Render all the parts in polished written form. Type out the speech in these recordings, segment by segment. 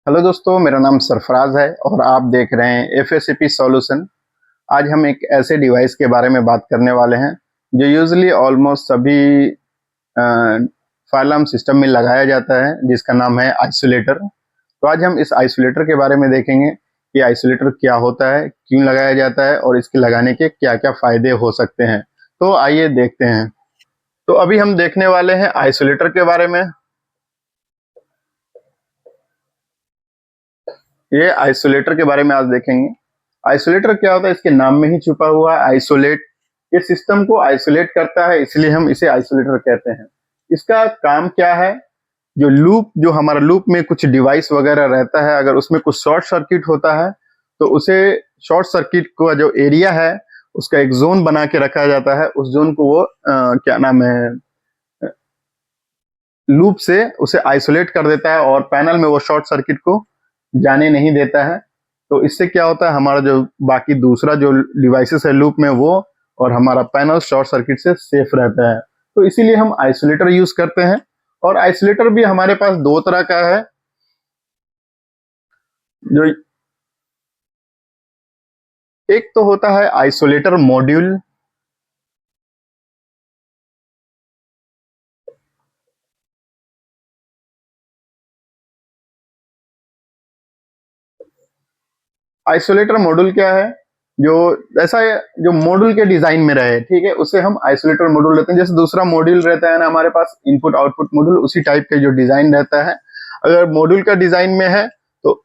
Hello दोस्तों, मेरा नाम सरफराज है और आप देख रहे हैं एफएससीपी सॉल्यूशन। आज हम एक ऐसे डिवाइस के बारे में बात करने वाले हैं जो यूजुअली ऑलमोस्ट सभी फायर अलार्म सिस्टम में लगाया जाता है, जिसका नाम है आइसोलेटर। तो आज हम इस आइसोलेटर के बारे में देखेंगे कि आइसोलेटर क्या होता है, क्यों लगाया जाता है और इसके लगाने के क्या क्या फायदे हो सकते हैं। तो आइए देखते हैं। तो अभी हम देखने वाले हैं आइसोलेटर के बारे में। ये आइसोलेटर के बारे में आज देखेंगे। आइसोलेटर क्या होता है, इसके नाम में ही छुपा हुआ है आइसोलेट। ये सिस्टम को आइसोलेट करता है, इसलिए हम इसे आइसोलेटर कहते हैं। इसका काम क्या है? जो हमारा लूप में कुछ डिवाइस वगैरह रहता है, अगर उसमें कुछ शॉर्ट सर्किट होता है तो उसे शॉर्ट सर्किट का जो एरिया है उसका एक जोन बना के रखा जाता है। उस जोन को वो क्या नाम है, लूप से उसे आइसोलेट कर देता है और पैनल में वो शॉर्ट सर्किट को जाने नहीं देता है। तो इससे क्या होता है, हमारा जो बाकी दूसरा जो डिवाइसेस है लूप में, वो और हमारा पैनल शॉर्ट सर्किट से सेफ रहता है। तो इसीलिए हम आइसोलेटर यूज करते हैं। और आइसोलेटर भी हमारे पास दो तरह का है। जो एक तो होता है आइसोलेटर मॉड्यूल। आइसोलेटर मॉड्यूल क्या है? जो ऐसा है, जो मॉड्यूल के डिजाइन में रहे, ठीक है, उसे हम आइसोलेटर मॉड्यूल लेते हैं। जैसे दूसरा मॉड्यूल रहता है ना हमारे पास, इनपुट आउटपुट मॉड्यूल, उसी टाइप के जो डिजाइन रहता है। अगर मॉड्यूल का डिजाइन में है तो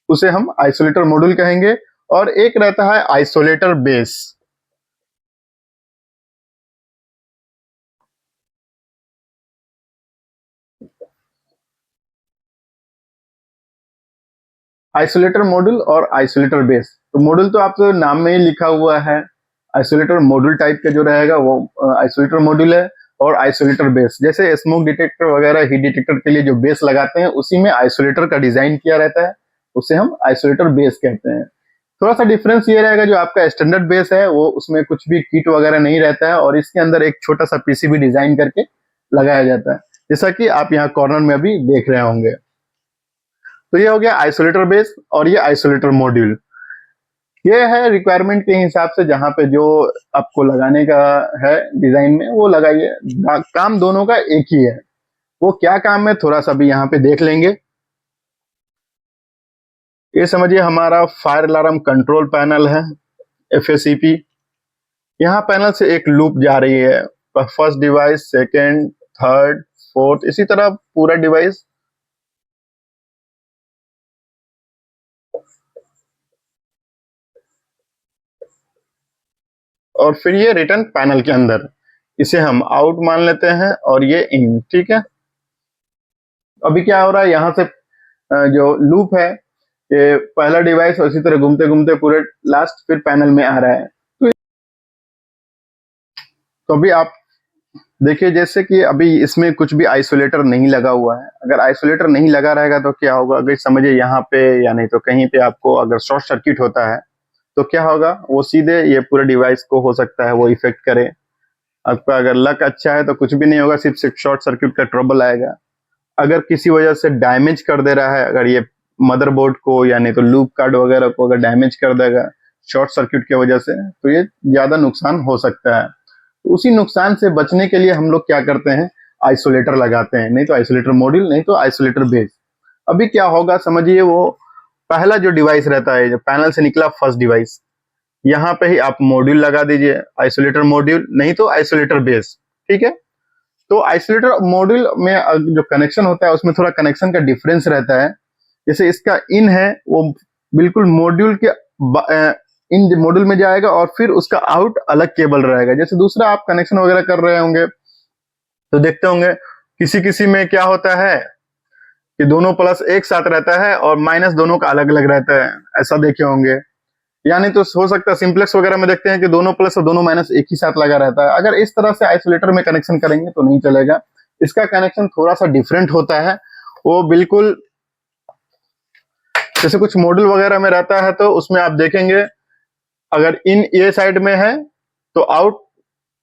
उसे हम आइसोलेटर मॉड्यूल कहेंगे। और एक रहता है आइसोलेटर बेस। आइसोलेटर मॉड्यूल और आइसोलेटर बेस। तो मॉड्यूल तो आप तो नाम में ही लिखा हुआ है। आइसोलेटर मॉड्यूल टाइप का जो रहेगा वो आइसोलेटर मॉड्यूल है। और आइसोलेटर बेस, जैसे स्मोक डिटेक्टर वगैरह, हीट डिटेक्टर के लिए जो बेस लगाते हैं, उसी में आइसोलेटर का डिजाइन किया रहता है, उसे हम आइसोलेटर बेस कहते हैं। थोड़ा सा डिफरेंस ये रहेगा, जो आपका स्टैंडर्ड बेस है वो उसमें कुछ भी किट वगैरह नहीं रहता है और इसके अंदर एक छोटा सा पीसीबी डिजाइन करके लगाया जाता है, जैसा कि आप यहाँ कॉर्नर में अभी देख रहे होंगे। तो ये हो गया आइसोलेटर बेस और ये आइसोलेटर मॉड्यूल। ये है रिक्वायरमेंट के हिसाब से, जहां पे जो आपको लगाने का है डिजाइन में वो लगाइए। काम दोनों का एक ही है। वो क्या काम है थोड़ा सा भी यहाँ पे देख लेंगे। ये समझिए हमारा फायर अलार्म कंट्रोल पैनल है, एफएसीपी। यहाँ पैनल से एक लूप जा रही है, first device, second, third, fourth, इसी तरह पूरा डिवाइस। और फिर ये रिटर्न पैनल के अंदर, इसे हम आउट मान लेते हैं और ये इन, ठीक है। अभी क्या हो रहा है, यहाँ से जो लूप है, ये पहला डिवाइस और इसी तरह घूमते घूमते पूरे लास्ट फिर पैनल में आ रहा है। तो अभी आप देखिए, जैसे कि अभी इसमें कुछ भी आइसोलेटर नहीं लगा हुआ है। अगर आइसोलेटर नहीं लगा रहेगा तो क्या होगा, अगर समझिए यहाँ पे या नहीं तो कहीं पे आपको अगर शॉर्ट सर्किट होता है तो क्या होगा, वो सीधे ये पूरे डिवाइस को हो सकता है वो इफेक्ट करे। आपका अगर लक अच्छा है तो कुछ भी नहीं होगा, सिर्फ शॉर्ट सर्किट का ट्रबल आएगा। अगर किसी वजह से डैमेज कर दे रहा है, अगर ये मदरबोर्ड को या नहीं तो लूप कार्ड वगैरह को अगर डैमेज कर देगा शॉर्ट सर्किट की वजह से, तो ये ज्यादा नुकसान हो सकता है। तो उसी नुकसान से बचने के लिए हम लोग क्या करते हैं, आइसोलेटर लगाते हैं। नहीं तो आइसोलेटर मॉड्यूल, नहीं तो आइसोलेटर बेस। अभी क्या होगा समझिए, वो पहला जो डिवाइस रहता है, जो पैनल से निकला फर्स्ट डिवाइस, यहाँ पे ही आप मॉड्यूल लगा दीजिए, आइसोलेटर मॉड्यूल, नहीं तो आइसोलेटर बेस, ठीक है। तो आइसोलेटर मॉड्यूल में जो कनेक्शन होता है उसमें थोड़ा कनेक्शन का डिफरेंस रहता है। जैसे इसका इन है वो बिल्कुल मॉड्यूल के इन मॉड्यूल में जाएगा और फिर उसका आउट अलग केबल रहेगा। जैसे दूसरा आप कनेक्शन वगैरह कर रहे होंगे तो देखते होंगे किसी किसी में क्या होता है कि दोनों प्लस एक साथ रहता है और माइनस दोनों का अलग अलग रहता है, ऐसा देखे होंगे। यानी तो हो सकता है सिंप्लेक्स वगैरह में देखते हैं कि दोनों प्लस और दोनों माइनस एक ही साथ लगा रहता है। अगर इस तरह से आइसोलेटर में कनेक्शन करेंगे तो नहीं चलेगा। इसका कनेक्शन थोड़ा सा डिफरेंट होता है। वो बिल्कुल जैसे कुछ मॉड्यूल वगैरह में रहता है तो उसमें आप देखेंगे, अगर इन ये साइड में है तो आउट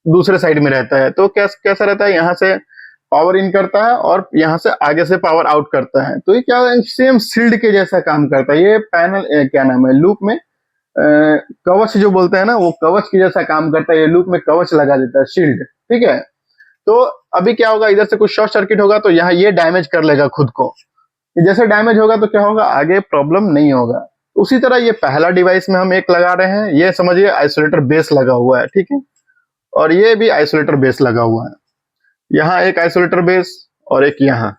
दूसरे साइड में रहता है। तो कैसा रहता है, यहाँ से पावर इन करता है और यहाँ से आगे से पावर आउट करता है। तो ये क्या है, सेम शील्ड के जैसा काम करता है। ये पैनल क्या नाम है, लूप में कवच जो बोलते हैं ना, वो कवच के जैसा काम करता है। ये लूप में कवच लगा देता है, शील्ड। ठीक है, तो अभी क्या होगा, इधर से कुछ शॉर्ट सर्किट होगा तो यहाँ ये डैमेज कर लेगा खुद को। जैसे डैमेज होगा तो क्या होगा, आगे प्रॉब्लम नहीं होगा। उसी तरह ये पहला डिवाइस में हम एक लगा रहे हैं, ये समझिए आइसोलेटर बेस लगा हुआ है। ठीक है, और ये भी आइसोलेटर बेस लगा हुआ है। यहाँ एक आइसोलेटर बेस और एक यहाँ।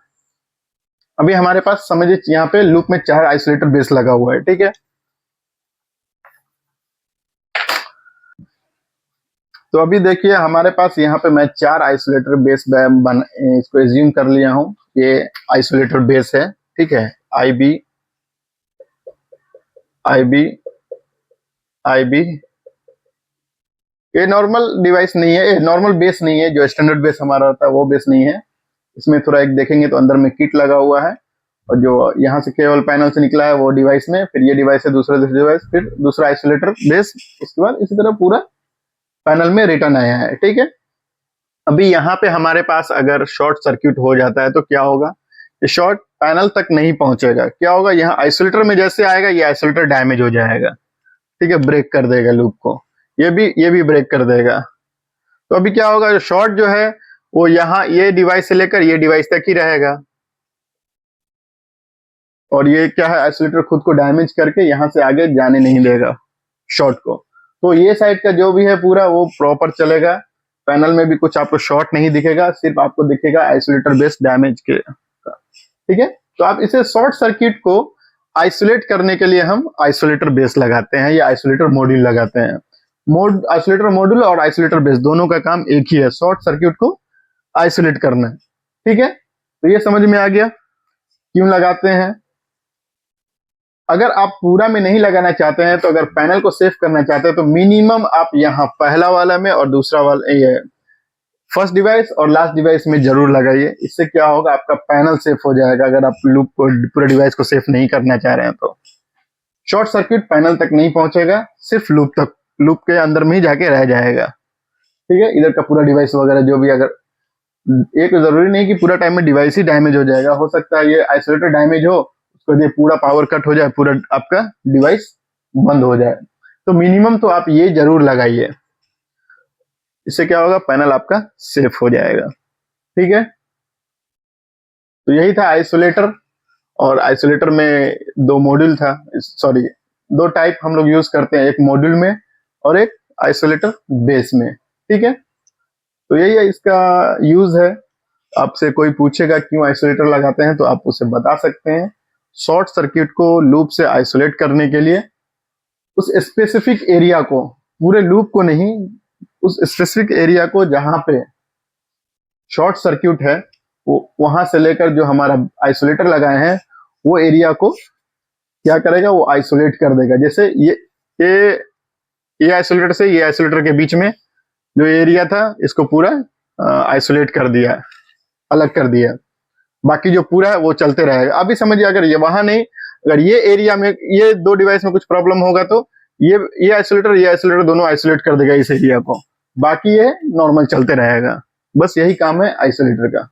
अभी हमारे पास समझिए यहाँ पे लूप में 4 आइसोलेटर बेस लगा हुआ है। ठीक है, तो अभी देखिए हमारे पास यहाँ पे मैं 4 आइसोलेटर बेस इसको एज्यूम कर लिया हूँ। ये आइसोलेटर बेस है। ठीक है, IB IB IB। ये नॉर्मल डिवाइस नहीं है, ये नॉर्मल बेस नहीं है, जो स्टैंडर्ड बेस हमारा होता है वो बेस नहीं है। इसमें थोड़ा एक देखेंगे तो अंदर में किट लगा हुआ है, और जो यहाँ से केबल पैनल से निकला है वो डिवाइस में, फिर ये डिवाइस है दूसरा डिवाइस, फिर दूसरा आइसोलेटर बेस, उसके बाद इसी तरह पूरा पैनल में रिटर्न आया है। ठीक है, अभी यहाँ पे हमारे पास अगर शॉर्ट सर्किट हो जाता है तो क्या होगा, ये शॉर्ट पैनल तक नहीं पहुंचेगा। क्या होगा, यहाँ आइसोलेटर में जैसे आएगा ये आइसोलेटर डैमेज हो जाएगा। ठीक है, ब्रेक कर देगा लूप को, ये भी ब्रेक कर देगा। तो अभी क्या होगा, शॉर्ट जो है वो यहाँ ये डिवाइस से लेकर ये डिवाइस तक ही रहेगा, और ये क्या है, आइसोलेटर खुद को डैमेज करके यहाँ से आगे जाने नहीं देगा शॉर्ट को। तो ये साइड का जो भी है पूरा वो प्रॉपर चलेगा। पैनल में भी कुछ आपको शॉर्ट नहीं दिखेगा, सिर्फ आपको दिखेगा आइसोलेटर बेस डैमेज के। ठीक है, तो आप इसे शॉर्ट सर्किट को आइसोलेट करने के लिए हम आइसोलेटर बेस लगाते हैं या आइसोलेटर मॉड्यूल लगाते हैं। आइसोलेटर मॉड्यूल और आइसोलेटर बेस दोनों का काम एक ही है, शॉर्ट सर्किट को आइसोलेट करना। ठीक है, तो ये समझ में आ गया क्यों लगाते हैं। अगर आप पूरा में नहीं लगाना चाहते हैं, तो अगर पैनल को सेफ करना चाहते हैं तो मिनिमम आप यहाँ पहला वाला में और दूसरा वाला, ये फर्स्ट डिवाइस और लास्ट डिवाइस में जरूर लगाइए। इससे क्या होगा, आपका पैनल सेफ हो जाएगा। अगर आप लूप को, पूरे डिवाइस को सेफ नहीं करना चाह रहे हैं तो शॉर्ट सर्किट पैनल तक नहीं पहुंचेगा, सिर्फ लूप तक, लूप के अंदर में ही जाके रह जाएगा। ठीक है, इधर का पूरा डिवाइस वगैरह जो भी, अगर एक जरूरी नहीं कि पूरा टाइम में डिवाइस ही डैमेज हो जाएगा, हो सकता है ये आइसोलेटर डैमेज हो, उसको ये पूरा पावर कट हो जाए, पूरा आपका डिवाइस बंद हो जाए। तो मिनिमम तो आप ये जरूर लगाइए, इससे क्या होगा, पैनल आपका सेफ हो जाएगा। ठीक है, तो यही था आइसोलेटर। और आइसोलेटर में 2 मॉड्यूल था, सॉरी 2 टाइप हम लोग यूज करते हैं, एक मॉड्यूल में और एक आइसोलेटर बेस में। ठीक है, तो यही है इसका यूज है। आपसे कोई पूछेगा क्यों आइसोलेटर लगाते हैं तो आप उसे बता सकते हैं, शॉर्ट सर्किट को लूप से आइसोलेट करने के लिए, उस स्पेसिफिक एरिया को, पूरे लूप को नहीं, उस स्पेसिफिक एरिया को जहां पे शॉर्ट सर्किट है, वो वहां से लेकर जो हमारा आइसोलेटर लगाए हैं वो एरिया को क्या करेगा, वो आइसोलेट कर देगा। जैसे ये आइसोलेटर से ये आइसोलेटर के बीच में जो एरिया था, इसको पूरा आइसोलेट कर दिया, अलग कर दिया। बाकी जो पूरा है वो चलते रहेगा। अभी समझिए, अगर ये वहां नहीं, अगर ये एरिया में, ये 2 डिवाइस में कुछ प्रॉब्लम होगा तो ये आइसोलेटर दोनों आइसोलेट कर देगा इस एरिया को, बाकी ये नॉर्मल चलते रहेगा। बस यही काम है आइसोलेटर का।